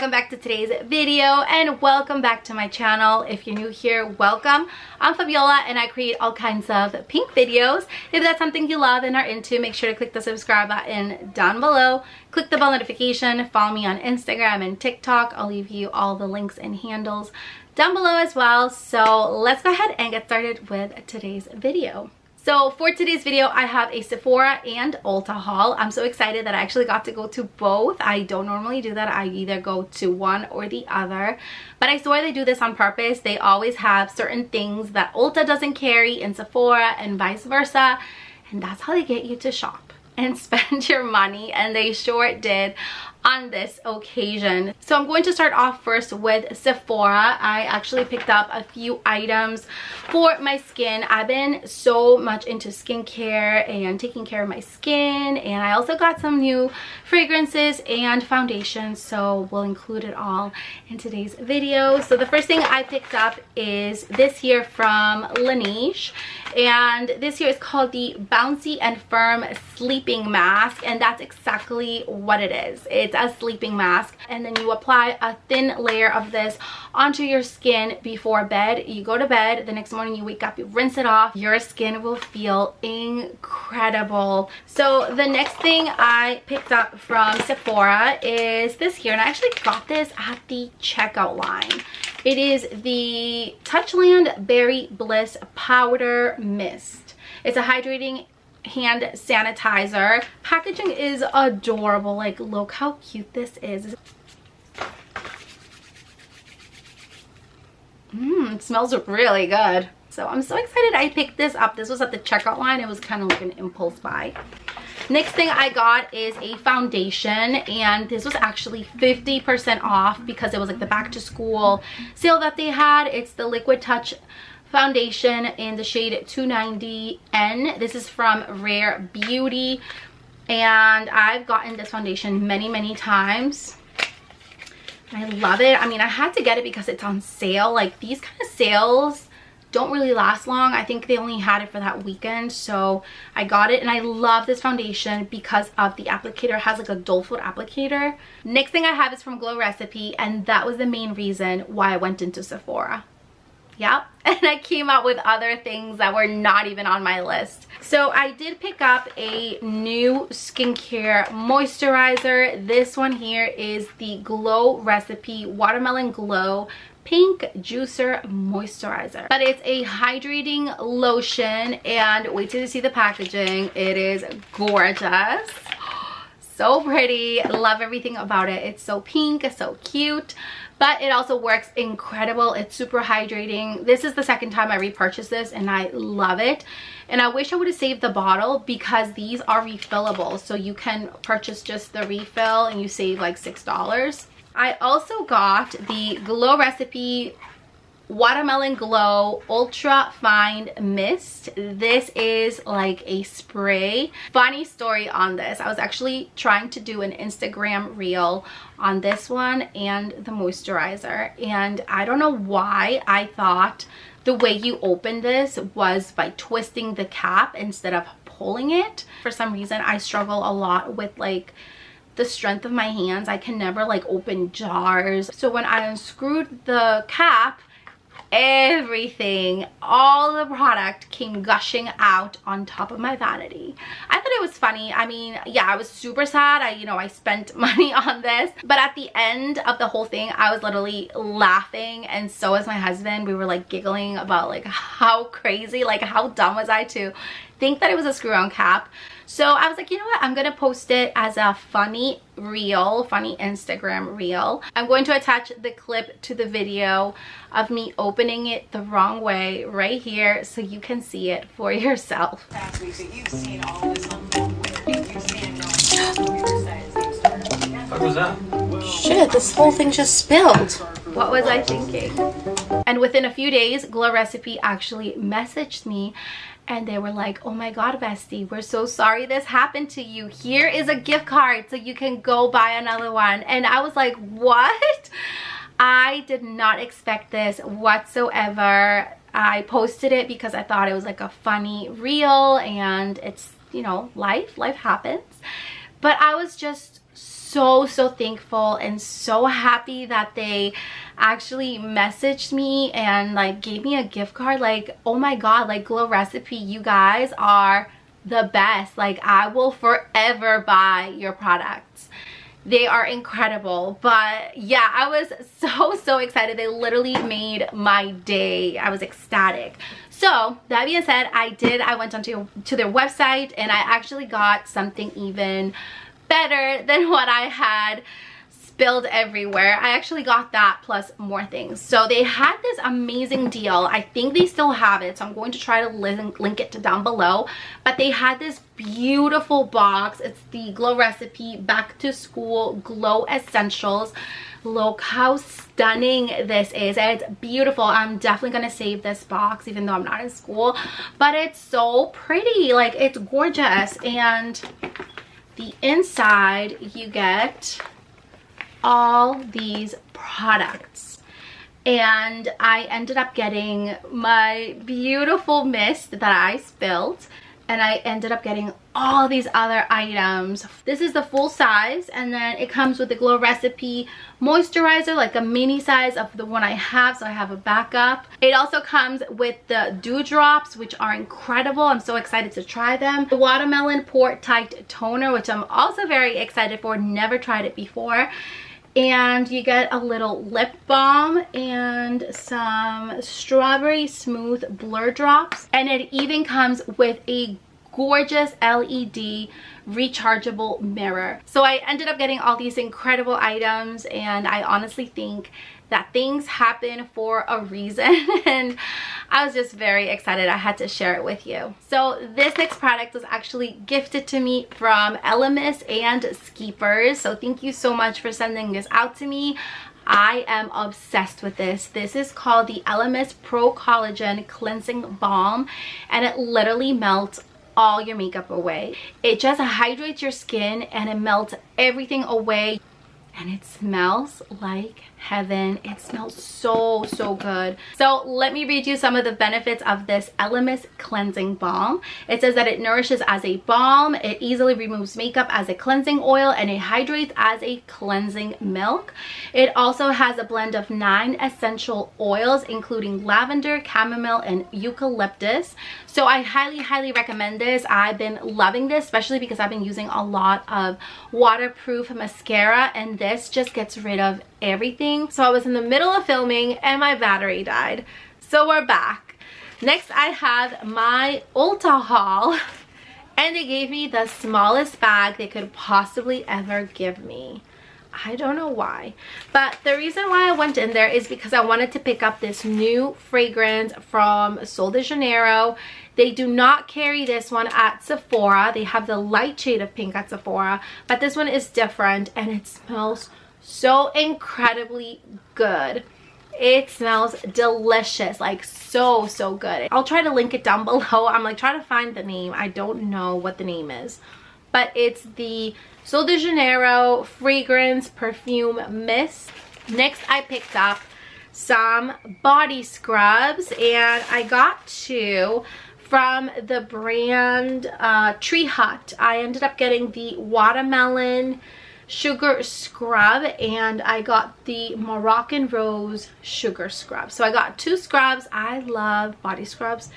welcome back to today's video and welcome back to my channel. If you're new here, welcome. I'm Fabiola and I create all kinds of pink videos. If that's something you love and are into, make sure to click the subscribe button down below. Click the bell notification, follow me on Instagram and TikTok. I'll leave you all the links and handles down below as well. So let's go ahead and get started with today's video. So for today's video, I have a Sephora and Ulta haul. I'm so excited that I actually got to go to both. I don't normally do that. I either go to one or the other. But I swear they do this on purpose. They always have certain things that Ulta doesn't carry in Sephora and vice versa. And that's how they get you to shop and spend your money. And they sure did on this occasion. So I'm going to start off first with Sephora. I actually picked up a few items for my skin. I've been so much into skincare and taking care of my skin, and I also got some new fragrances and foundations, so we'll include it all in today's video. So the first thing I picked up is this here from Laneige, and this here is called the Bouncy and Firm Sleeping Mask, and that's exactly what it is. It's a sleeping mask, and then you apply a thin layer of this onto your skin before bed. You go to bed, the next morning you wake up, you rinse it off, your skin will feel incredible. So the next thing I picked up from Sephora is this here, and I actually got this at the checkout line. It is the Touchland Berry Bliss Powder Mist. It's a hydrating hand sanitizer. Packaging is adorable. Like, look how cute this is. It smells really good. So I'm so excited I picked this up. This was at the checkout line. It was kind of like an impulse buy. Next thing I got is a foundation, and this was actually 50% off because it was like the back to school sale that they had. It's the Liquid Touch foundation in the shade 290N. This is from Rare Beauty, and I've gotten this foundation many times. I love it. I mean, I had to get it because it's on sale. Like, these kind of sales don't really last long. I think they only had it for that weekend, so I got it. And I love this foundation because of the applicator. It has like a doe foot applicator. Next thing I have is from Glow Recipe, and that was the main reason why I went into Sephora. Yep, and I came out with other things that were not even on my list. So I did pick up a new skincare moisturizer. This one here is the Glow Recipe Watermelon Glow Pink Juicer Moisturizer. But it's a hydrating lotion, and wait till you see the packaging. It is gorgeous. So pretty. Love everything about it. It's so pink, so cute, but it also works incredible. It's super hydrating. This is the second time I repurchased this, and I love it. And I wish I would have saved the bottle because these are refillable, so you can purchase just the refill and you save like $6. I also got the Glow Recipe Watermelon Glow Ultra Fine Mist. This is like a spray. Funny story on this. I was actually trying to do an Instagram reel on this one and the moisturizer, and I don't know why I thought the way you open this was by twisting the cap instead of pulling it. For some reason, I struggle a lot with like the strength of my hands. I can never like open jars. So when I unscrewed the cap, everything, all the product came gushing out on top of my vanity. I thought it was funny. I mean, yeah, I was super sad. I spent money on this, but at the end of the whole thing, I was literally laughing, and so was my husband. We were like giggling about like how crazy, like how dumb was I to think that it was a screw-on cap. So I was like, you know what, I'm gonna post it as a funny reel, funny Instagram reel. I'm going to attach the clip to the video of me opening it the wrong way right here so you can see it for yourself. So you've seen all this unfold where you stand on your side, same story. What was that? Shit, this whole thing just spilled. What was I thinking? And within a few days, Glow Recipe actually messaged me, and they were like, oh my god, bestie, we're so sorry this happened to you. Here is a gift card so you can go buy another one. And I was like, what? I did not expect this whatsoever. I posted it because I thought it was like a funny reel, and it's, you know, life happens. But I was just so thankful and so happy that they actually messaged me and like gave me a gift card. Like, oh my god, like Glow Recipe, you guys are the best. Like, I will forever buy your products. They are incredible. But yeah, I was so excited. They literally made my day. I was ecstatic. So that being said, I went onto their website and I actually got something even better than what I had spilled everywhere. I actually got that plus more things. So they had this amazing deal. I think they still have it, so I'm going to try to link it to down below. But they had this beautiful box. It's the Glow Recipe Back to School Glow Essentials. Look how stunning this is. It's beautiful. I'm definitely gonna save this box even though I'm not in school, but it's so pretty. Like, it's gorgeous. And the inside, you get all these products, and I ended up getting my beautiful mist that I spilled, and I ended up getting all these other items. This is the full size, and then it comes with the Glow Recipe moisturizer, like a mini size of the one I have, so I have a backup. It also comes with the dewdrops, which are incredible. I'm so excited to try them. The watermelon pore tight toner, which I'm also very excited for. Never tried it before. And you get a little lip balm and some strawberry smooth blur drops, and it even comes with a gorgeous LED rechargeable mirror. So I ended up getting all these incredible items, and I honestly think that things happen for a reason, and I was just very excited. I had to share it with you. So this next product was actually gifted to me from Elemis and Skeepers. So thank you so much for sending this out to me. I am obsessed with this. This is called the Elemis Pro Collagen Cleansing Balm, and it literally melts all your makeup away. It just hydrates your skin and it melts everything away. And it smells like heaven. It smells so good. So let me read you some of the benefits of this Elemis cleansing balm. It says that it nourishes as a balm, it easily removes makeup as a cleansing oil, and it hydrates as a cleansing milk. It also has a blend of 9 essential oils, including lavender, chamomile, and eucalyptus. So I highly recommend this. I've been loving this, especially because I've been using a lot of waterproof mascara, and this just gets rid of everything. So I was in the middle of filming and my battery died. So we're back. Next I have my Ulta haul, and they gave me the smallest bag they could possibly ever give me. I don't know why, but the reason why I went in there is because I wanted to pick up this new fragrance from Sol de Janeiro. They do not carry this one at Sephora. They have the light shade of pink at Sephora, but this one is different, and it smells so incredibly good. It smells delicious, like so good. I'll try to link it down below. I'm like trying to find the name. I don't know what the name is, but it's the Sol de Janeiro fragrance perfume mist. Next I picked up some body scrubs, and I got 2 from the brand Tree Hut. I ended up getting the watermelon sugar scrub, and I got the Moroccan rose sugar scrub. So I got 2 scrubs. I love body scrubs.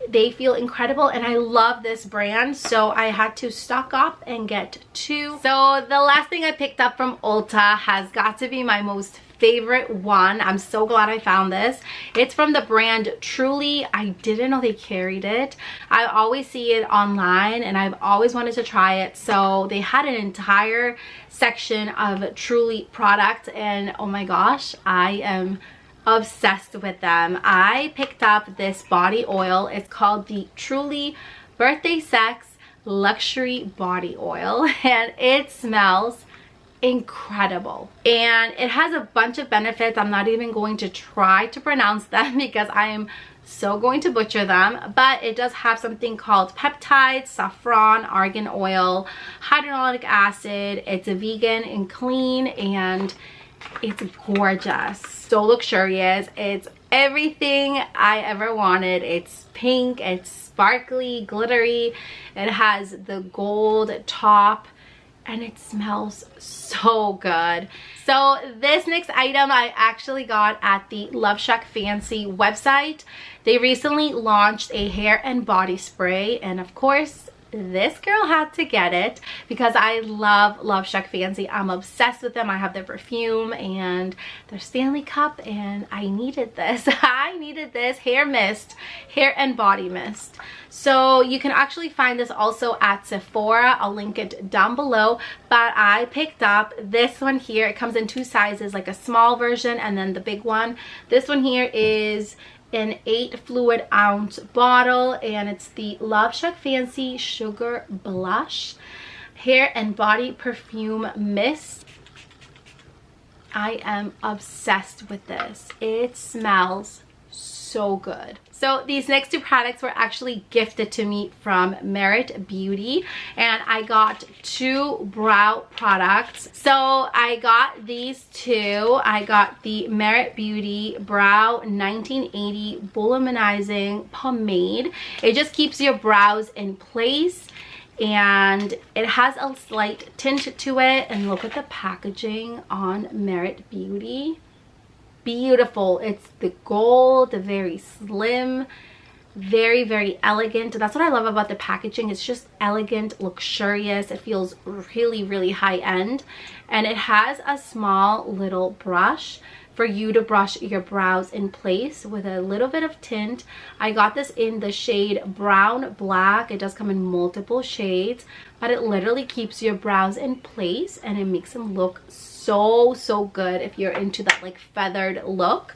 They feel incredible, and I love this brand, so I had to stock up and get 2. So the last thing I picked up from Ulta has got to be my most favorite one. I'm so glad I found this. It's from the brand Truly. I didn't know they carried it. I always see it online, and I've always wanted to try it. So they had an entire section of Truly products, and oh my gosh, I am obsessed with them. I picked up this body oil. It's called the Truly Birthday Sex Luxury Body Oil, and it smells incredible, and it has a bunch of benefits. I'm not even going to try to pronounce them because I am so going to butcher them, but it does have something called peptides, saffron, argan oil, hyaluronic acid. It's a vegan and clean, and it's gorgeous, so luxurious. It's everything I ever wanted. It's pink, it's sparkly, glittery, it has the gold top. and it smells so good. So this next item I actually got at the LoveShackFancy website. They recently launched a hair and body spray, and of course this girl had to get it because I love LoveShackFancy. I'm obsessed with them. I have their perfume and their Stanley cup, and I needed this. I needed this hair mist, hair and body mist. So you can actually find this also at Sephora. I'll link it down below, but I picked up this one here. It comes in 2 sizes, like a small version and then the big one. This one here is an 8 fluid ounce bottle, and it's the LoveShackFancy Sugar Blush Hair and Body Perfume Mist. I am obsessed with this. It smells so good. So these next 2 products were actually gifted to me from Merit Beauty, and I got 2 brow products. So I got these 2. I got the Merit Beauty Brow 1980 Voluminizing Pomade. It just keeps your brows in place, and it has a slight tint to it. And look at the packaging on Merit Beauty. Beautiful. It's the gold, very slim, very elegant. That's what I love about the packaging. It's just elegant, luxurious. It feels really high end, and it has a small little brush for you to brush your brows in place with a little bit of tint. I got this in the shade Brown Black. It does come in multiple shades, but it literally keeps your brows in place and it makes them look so good if you're into that like feathered look.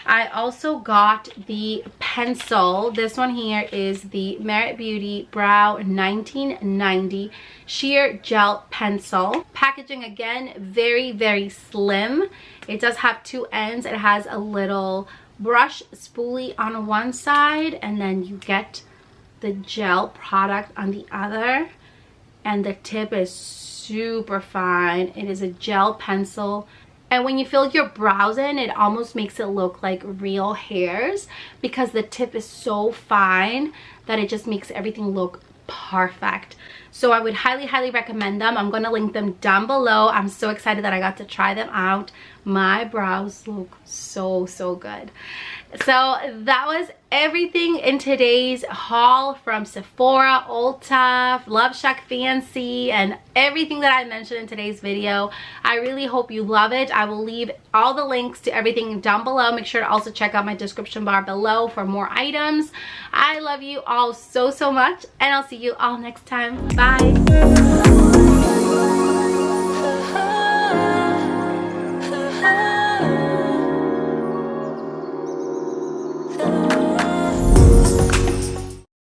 I also got the pencil. This one here is the Merit Beauty Brow 1990 Sheer Gel Pencil. Packaging again, very slim. It does have 2 ends. It has a little brush spoolie on one side, and then you get the gel product on the other, and the tip is super fine. It is a gel pencil, and when you fill your brows in, it almost makes it look like real hairs because the tip is so fine that it just makes everything look perfect. So I would highly recommend them. I'm going to link them down below. I'm so excited that I got to try them out. My brows look so good. So that was everything in today's haul from Sephora, Ulta, LoveShackFancy, and everything that I mentioned in today's video. I really hope you love it. I will leave all the links to everything down below. Make sure to also check out my description bar below for more items. I love you all so much, and I'll see you all next time. Bye.